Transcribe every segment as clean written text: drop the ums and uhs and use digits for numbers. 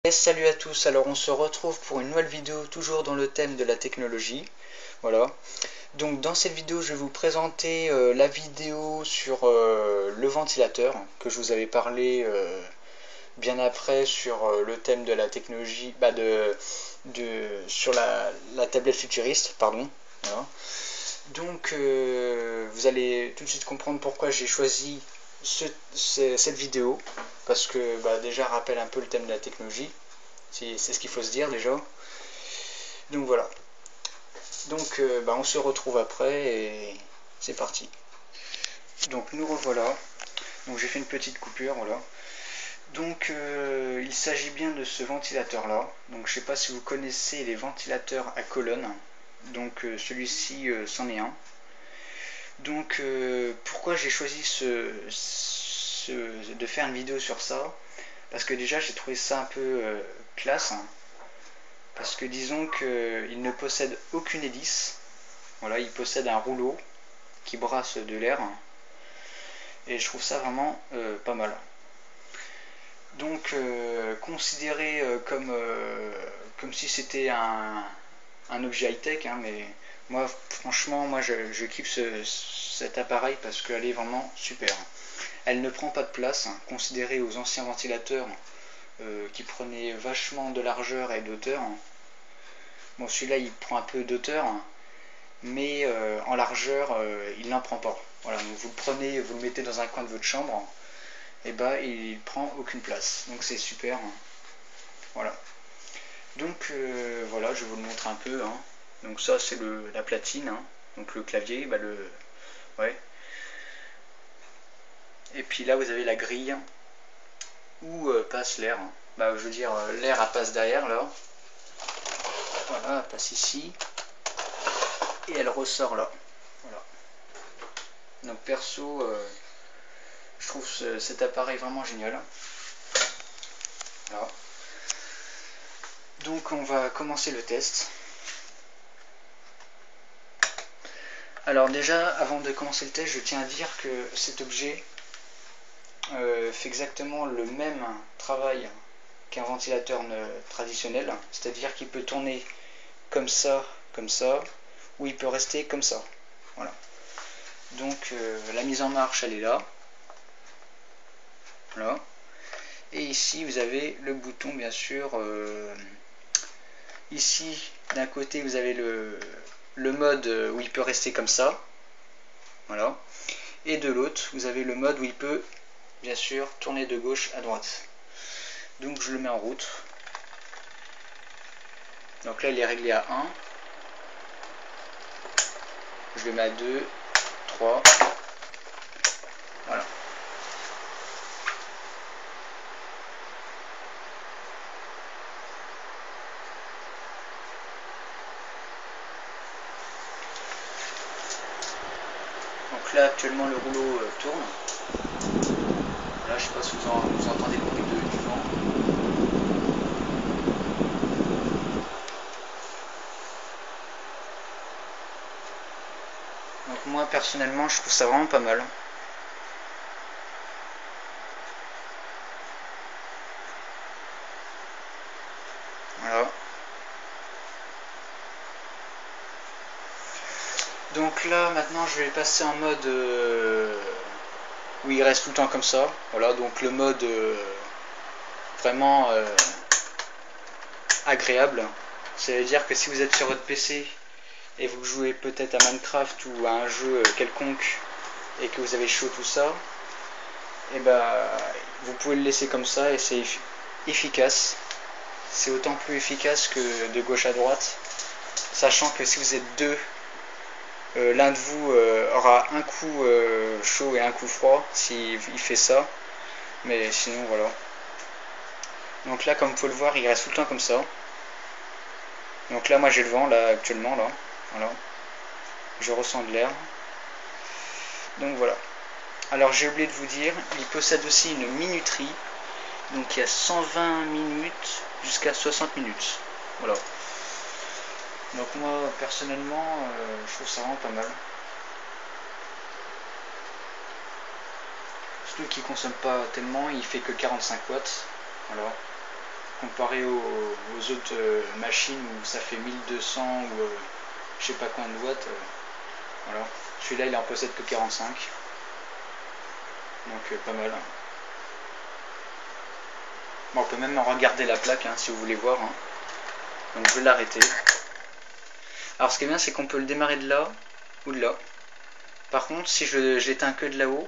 Yes, salut à tous, alors on se retrouve pour une nouvelle vidéo toujours dans le thème de la technologie. Voilà, donc dans cette vidéo je vais vous présenter la vidéo sur le ventilateur que je vous avais parlé bien après sur le thème de la technologie, sur la tablette futuriste, pardon. Voilà. Donc vous allez tout de suite comprendre pourquoi j'ai choisi cette vidéo, parce que déjà rappelle un peu le thème de la technologie. C'est ce qu'il faut se dire déjà. Donc voilà. Donc on se retrouve après et c'est parti. Donc nous revoilà. Donc j'ai fait une petite coupure, voilà. Donc il s'agit bien de ce ventilateur là. Donc je sais pas si vous connaissez les ventilateurs à colonne. Donc celui-ci c'en est un. Donc pourquoi j'ai choisi de faire une vidéo sur ça? Parce que déjà j'ai trouvé ça un peu classe. Parce que disons qu'il ne possède aucune hélice. Voilà, il possède un rouleau qui brasse de l'air. Et je trouve ça vraiment pas mal. Donc considéré comme si c'était un objet high-tech, hein, mais moi franchement je kiffe cet appareil parce qu'elle est vraiment super. Elle ne prend pas de place, hein, comparée aux anciens ventilateurs qui prenaient vachement de largeur et d'auteur. Bon, celui-là il prend un peu d'auteur, mais en largeur il n'en prend pas. Voilà, donc vous le prenez, vous le mettez dans un coin de votre chambre, et il prend aucune place. Donc c'est super. Voilà. Donc voilà, je vais vous le montrer un peu. Hein. Donc ça c'est la platine, hein. Donc le clavier, ouais. Et puis là vous avez la grille où passe l'air. Je veux dire, l'air passe derrière là. Voilà, elle passe ici. Et elle ressort là. Voilà. Donc perso, je trouve cet appareil vraiment génial. Voilà. Donc on va commencer le test. Alors déjà, avant de commencer le test, je tiens à dire que cet objet fait exactement le même travail qu'un ventilateur traditionnel, c'est-à-dire qu'il peut tourner comme ça, ou il peut rester comme ça. Voilà. Donc la mise en marche, elle est là. Voilà. Et ici, vous avez le bouton, bien sûr. Ici, d'un côté, vous avez le mode où il peut rester comme ça. Voilà. Et de l'autre, vous avez le mode où il peut, bien sûr, tourner de gauche à droite. Donc je le mets en route. Donc là il est réglé à 1. Je le mets à 2, 3. Voilà. Donc là actuellement le rouleau tourne. Là je sais pas si vous entendez le bruit du vent. Donc moi personnellement je trouve ça vraiment pas mal. Voilà. Donc là maintenant je vais passer en mode où il reste tout le temps comme ça. Voilà, donc le mode vraiment agréable. Ça veut dire que si vous êtes sur votre PC et vous jouez peut-être à Minecraft ou à un jeu quelconque et que vous avez chaud tout ça, et vous pouvez le laisser comme ça et c'est efficace. C'est autant plus efficace que de gauche à droite, sachant que si vous êtes deux, l'un de vous aura un coup chaud et un coup froid s'il fait ça, mais sinon voilà. Donc là comme vous pouvez le voir il reste tout le temps comme ça. Donc là moi j'ai le vent là actuellement là, voilà. Je ressens de l'air. Donc voilà. Alors j'ai oublié de vous dire, il possède aussi une minuterie. Donc il y a 120 minutes jusqu'à 60 minutes. Voilà. Donc moi personnellement je trouve ça vraiment pas mal. Surtout qu'il consomme pas tellement, il fait que 45 watts. Voilà. comparé aux autres machines où ça fait 1200 ou je sais pas combien de watts. Voilà. Celui-là il en possède que 45, donc pas mal. Bon, on peut même regarder la plaque si vous voulez voir. Donc je vais l'arrêter. Alors ce qui est bien, c'est qu'on peut le démarrer de là ou de là. Par contre, si je l'éteins que de là-haut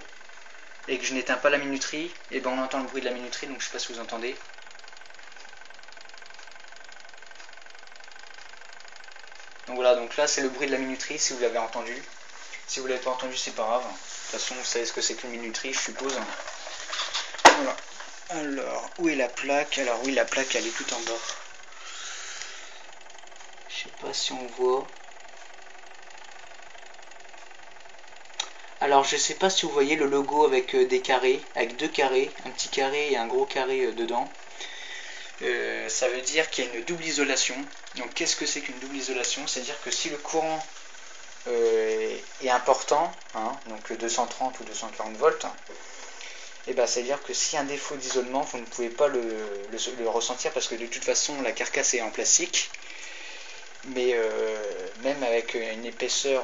et que je n'éteins pas la minuterie, et ben on entend le bruit de la minuterie, donc je sais pas si vous entendez. Donc voilà, donc là c'est le bruit de la minuterie si vous l'avez entendu. Si vous l'avez pas entendu, c'est pas grave. De toute façon, vous savez ce que c'est qu'une minuterie, je suppose. Voilà. Alors, où est la plaque? Alors oui, la plaque elle est tout en bas. Je sais pas si on voit. Alors je sais pas si vous voyez le logo avec des carrés, avec deux carrés, un petit carré et un gros carré dedans. Ça veut dire qu'il y a une double isolation. Donc qu'est-ce que c'est qu'une double isolation? C'est-à-dire que si le courant est important, donc 230 ou 240 volts, et ben c'est-à-dire que s'il y a un défaut d'isolement, vous ne pouvez pas le ressentir parce que de toute façon la carcasse est en plastique. Mais même avec une épaisseur,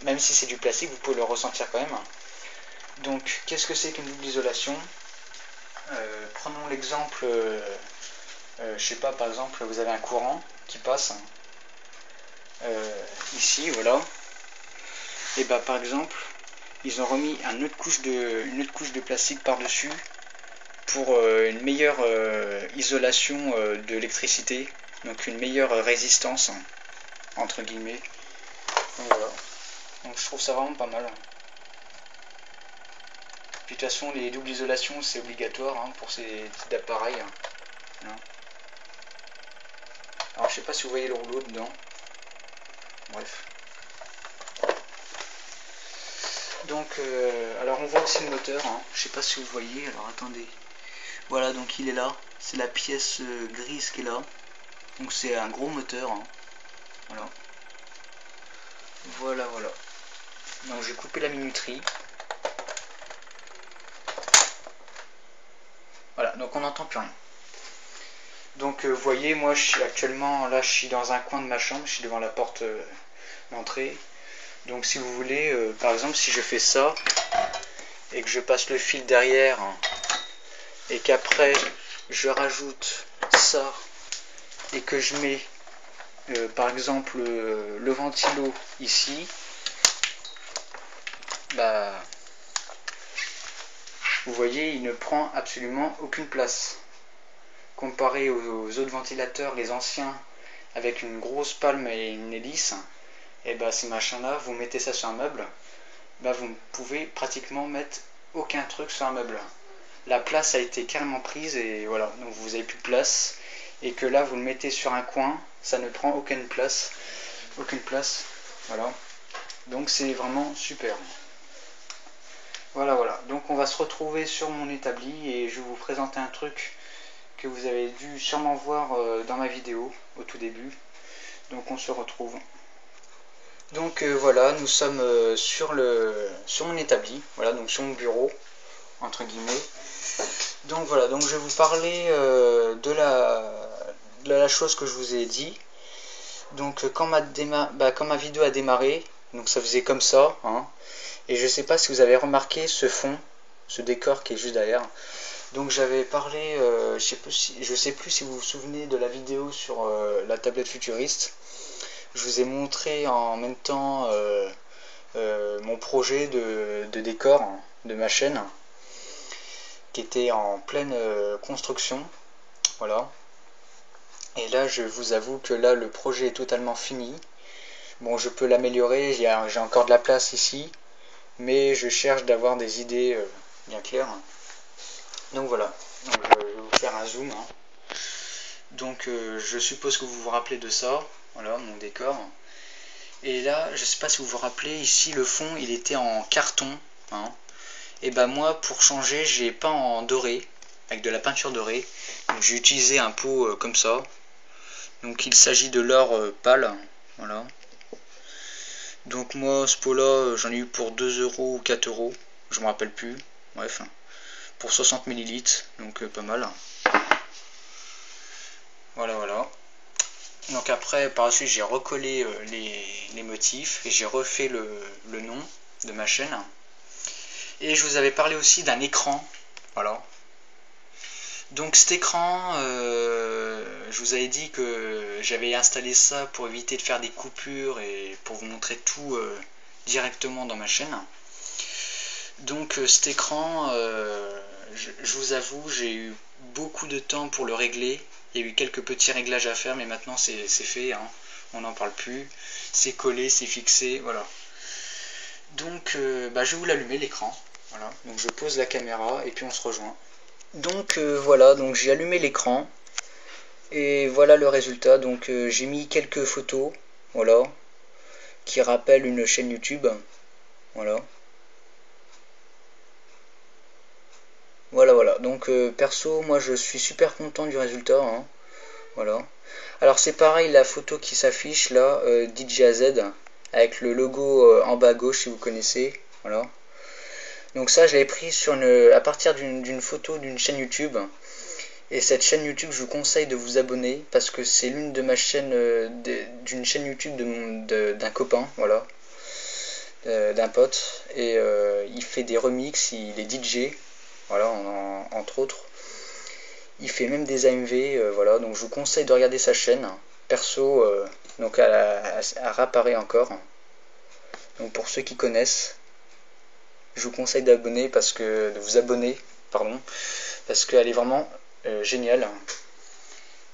même si c'est du plastique, vous pouvez le ressentir quand même. Donc qu'est-ce que c'est qu'une double isolation? Prenons l'exemple, je sais pas, par exemple vous avez un courant qui passe ici, voilà. Et bah par exemple ils ont remis une autre couche de plastique par dessus pour une meilleure isolation de l'électricité, donc une meilleure résistance entre guillemets. Donc voilà, donc je trouve ça vraiment pas mal. Puis de toute façon les doubles isolations c'est obligatoire pour ces types d'appareils. Alors je sais pas si vous voyez le rouleau dedans, bref. Donc alors on voit aussi le moteur, je sais pas si vous voyez, alors attendez. Voilà, donc il est là, c'est la pièce grise qui est là. Donc c'est un gros moteur, voilà. Voilà. Donc j'ai coupé la minuterie. Voilà, donc on n'entend plus rien. Donc vous voyez, moi je suis actuellement, là je suis dans un coin de ma chambre, je suis devant la porte d'entrée. Donc si vous voulez, par exemple si je fais ça, et que je passe le fil derrière, et qu'après je rajoute ça, et que je mets par exemple le ventilo ici, bah vous voyez il ne prend absolument aucune place. Comparé aux autres ventilateurs, les anciens, avec une grosse palme et une hélice, et bah ces machins là, vous mettez ça sur un meuble, bah vous ne pouvez pratiquement mettre aucun truc sur un meuble. La place a été carrément prise et voilà, donc vous avez plus de place, et que là vous le mettez sur un coin, ça ne prend aucune place, voilà. Donc c'est vraiment super. Voilà, donc on va se retrouver sur mon établi et je vais vous présenter un truc que vous avez dû sûrement voir dans ma vidéo au tout début. Donc on se retrouve. Donc voilà, nous sommes sur mon établi, voilà, donc sur mon bureau, entre guillemets. Donc voilà, donc je vais vous parler de la chose que je vous ai dit. Donc quand ma vidéo a démarré, donc ça faisait comme ça, et je sais pas si vous avez remarqué ce fond, ce décor qui est juste derrière. Donc j'avais parlé, je sais plus si vous vous souvenez de la vidéo sur la tablette futuriste. Je vous ai montré en même temps mon projet de décor de ma chaîne qui était en pleine construction. Voilà. Et là je vous avoue que là le projet est totalement fini. Bon, je peux l'améliorer, j'ai encore de la place ici, mais je cherche d'avoir des idées bien claires. Donc voilà, donc, je vais vous faire un zoom. Donc je suppose que vous vous rappelez de ça, voilà mon décor. Et là, je ne sais pas si vous vous rappelez, ici le fond il était en carton. Et ben moi pour changer, j'ai peint en doré, avec de la peinture dorée. Donc j'ai utilisé un pot comme ça. Donc il s'agit de l'or pâle, voilà. Donc moi ce pot là j'en ai eu pour 2 € ou 4 €, je me rappelle plus, bref, pour 60 ml, donc pas mal. Voilà, voilà. Donc après, par la suite, j'ai recollé les motifs et j'ai refait le nom de ma chaîne. Et je vous avais parlé aussi d'un écran. Voilà. Donc cet écran, je vous avais dit que j'avais installé ça pour éviter de faire des coupures et pour vous montrer tout directement dans ma chaîne. Donc cet écran, je vous avoue, j'ai eu beaucoup de temps pour le régler. Il y a eu quelques petits réglages à faire, mais maintenant c'est fait, hein. On n'en parle plus. C'est collé, c'est fixé, voilà. Donc je vais vous l'allumer l'écran. Voilà. Donc je pose la caméra et puis on se rejoint. Donc voilà, donc j'ai allumé l'écran et voilà le résultat. Donc j'ai mis quelques photos, voilà, qui rappellent une chaîne YouTube, voilà. Voilà, voilà. Donc perso, moi je suis super content du résultat, hein. Voilà. Alors c'est pareil, la photo qui s'affiche là, DJAZ, avec le logo en bas à gauche si vous connaissez, voilà. Donc ça, je l'ai pris à partir d'une photo d'une chaîne YouTube. Et cette chaîne YouTube, je vous conseille de vous abonner parce que c'est l'une de ma chaîne, d'une chaîne YouTube d'un copain, voilà, d'un pote. Et il fait des remixes, il est DJ, voilà, entre autres. Il fait même des AMV, voilà. Donc je vous conseille de regarder sa chaîne. Perso, donc elle réapparaît encore. Donc pour ceux qui connaissent, je vous conseille de vous abonner, pardon, parce qu'elle est vraiment géniale.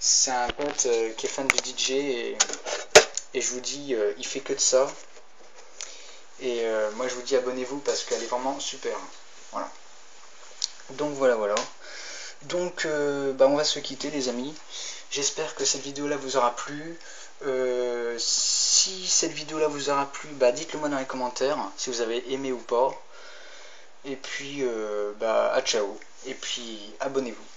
C'est un pote qui est fan du DJ et je vous dis, il fait que de ça. Et moi je vous dis abonnez-vous parce qu'elle est vraiment super. Voilà. Donc voilà, voilà. Donc on va se quitter les amis. J'espère que cette vidéo là vous aura plu. Si cette vidéo là vous aura plu, dites-le moi dans les commentaires si vous avez aimé ou pas. Et puis à ciao. Et puis abonnez-vous.